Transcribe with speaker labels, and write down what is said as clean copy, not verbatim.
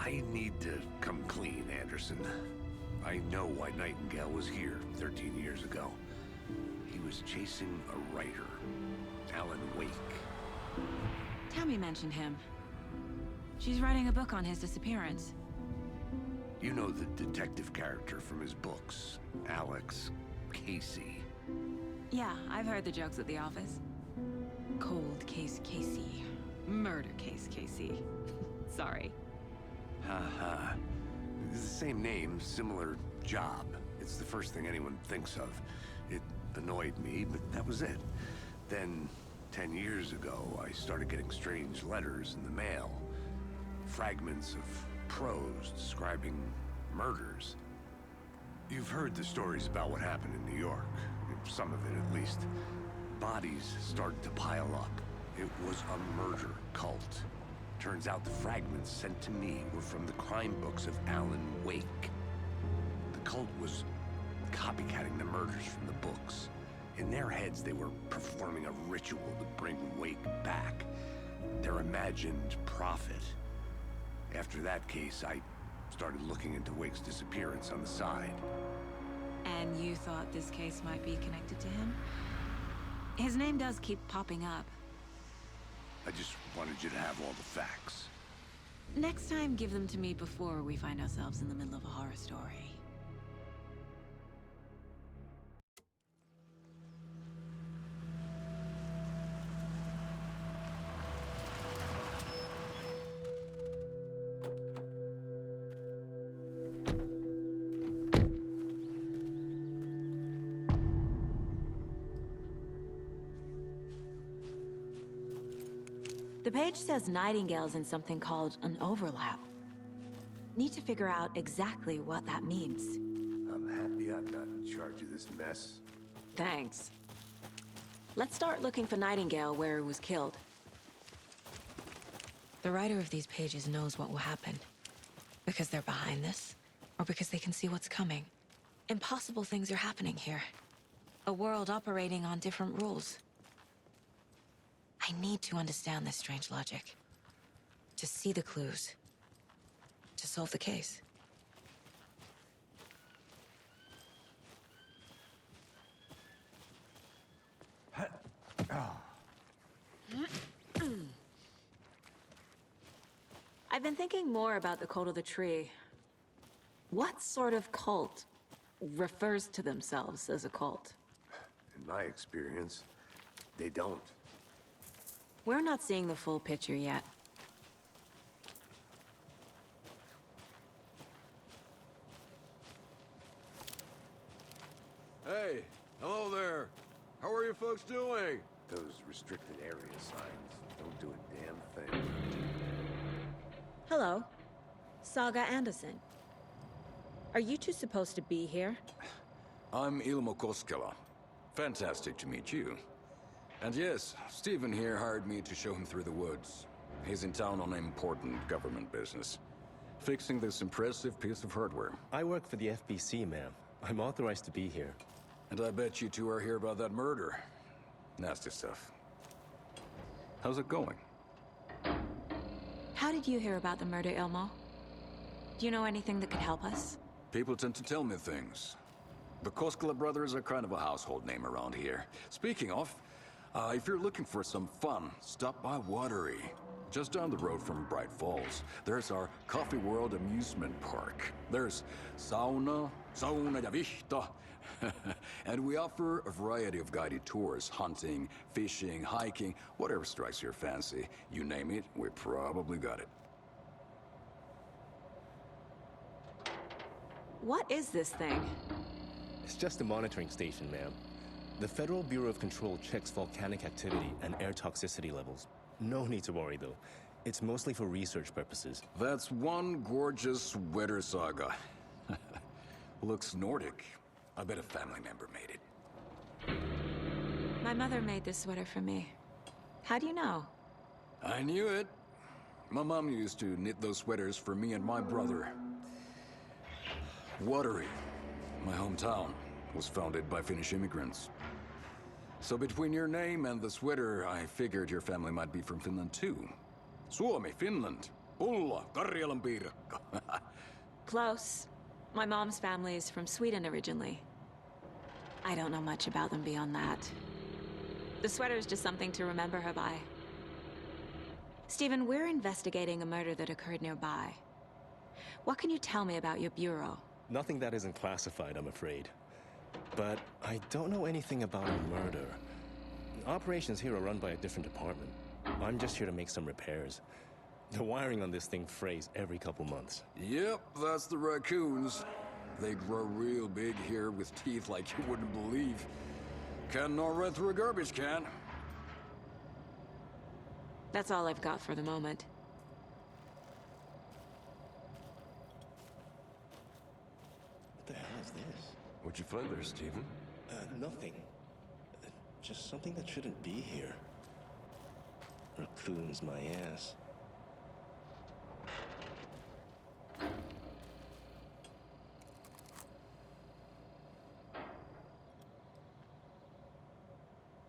Speaker 1: I need to come clean, Anderson. I know why Nightingale was here 13 years ago. He was chasing a writer, Alan Wake.
Speaker 2: Tammy mentioned him. She's writing a book on his disappearance.
Speaker 1: You know the detective character from his books, Alex Casey.
Speaker 2: Yeah, I've heard the jokes at the office. Cold case Casey. Murder case Casey. Sorry.
Speaker 1: Haha. It's the same name, similar job. It's the first thing anyone thinks of. It annoyed me, but that was it. Then, 10 years ago, I started getting strange letters in the mail. Fragments of prose describing murders. You've heard the stories about what happened in New York. Some of it, at least. Bodies started to pile up. It was a murder cult. Turns out the fragments sent to me were from the crime books of Alan Wake. The cult was copycatting the murders from the books. In their heads, they were performing a ritual to bring Wake back. Their imagined prophet. After that case, I started looking into Wake's disappearance on the side.
Speaker 2: And you thought this case might be connected to him? His name does keep popping up.
Speaker 1: I just wanted you to have all the facts.
Speaker 2: Next time, give them to me before we find ourselves in the middle of a horror story. The page says Nightingale's in something called an overlap. Need to figure out exactly what that means.
Speaker 1: I'm happy I'm not in charge of this mess.
Speaker 2: Thanks. Let's start looking for Nightingale where he was killed. The writer of these pages knows what will happen. Because they're behind this, or because they can see what's coming. Impossible things are happening here. A world operating on different rules. I need to understand this strange logic. To see the clues. To solve the case. I've been thinking more about the cult of the tree. What sort of cult refers to themselves as a cult?
Speaker 1: In my experience, they don't.
Speaker 2: We're not seeing the full picture yet.
Speaker 3: Hey, hello there. How are you folks doing?
Speaker 1: Those restricted area signs don't do a damn thing.
Speaker 2: Hello. Saga Anderson. Are you two supposed to be here?
Speaker 3: I'm Ilmo Koskela. Fantastic to meet you. And yes, Stephen here hired me to show him through the woods. He's in town on important government business. Fixing this impressive piece of hardware.
Speaker 4: I work for the FBC, ma'am. I'm authorized to be here.
Speaker 3: And I bet you two are here about that murder. Nasty stuff. How's it going?
Speaker 2: How did you hear about the murder, Ilmo? Do you know anything that could help us?
Speaker 3: People tend to tell me things. The Koskela brothers are kind of a household name around here. Speaking of, if you're looking for some fun, stop by Watery. Just down the road from Bright Falls, there's our Coffee World amusement park. There's sauna ja vihta. And we offer a variety of guided tours, hunting, fishing, hiking, whatever strikes your fancy. You name it, we probably got it.
Speaker 2: What is this thing?
Speaker 4: It's just a monitoring station, ma'am. The Federal Bureau of Control checks volcanic activity and air toxicity levels. No need to worry, though. It's mostly for research purposes.
Speaker 3: That's one gorgeous sweater saga. Looks Nordic. I bet a family member made it.
Speaker 2: My mother made this sweater for me. How do you know?
Speaker 3: I knew it. My mom used to knit those sweaters for me and my brother. Watery, my hometown, was founded by Finnish immigrants. So between your name and the sweater, I figured your family might be from Finland too. Suomi, Finland. Pulla, Karjalan piirakka.
Speaker 2: Close. My mom's family is from Sweden originally. I don't know much about them beyond that. The sweater is just something to remember her by. Stephen, we're investigating a murder that occurred nearby. What can you tell me about your bureau?
Speaker 4: Nothing that isn't classified, I'm afraid. But I don't know anything about a murder. Operations here are run by a different department. I'm just here to make some repairs. The wiring on this thing frays every couple months.
Speaker 3: Yep, that's the raccoons. They grow real big here with teeth like you wouldn't believe. Can't gnaw right through a garbage can.
Speaker 2: That's all I've got for the moment.
Speaker 4: What the hell is this?
Speaker 1: What'd you find there, Stephen?
Speaker 4: Nothing. Just something that shouldn't be here. Raccoons, my ass.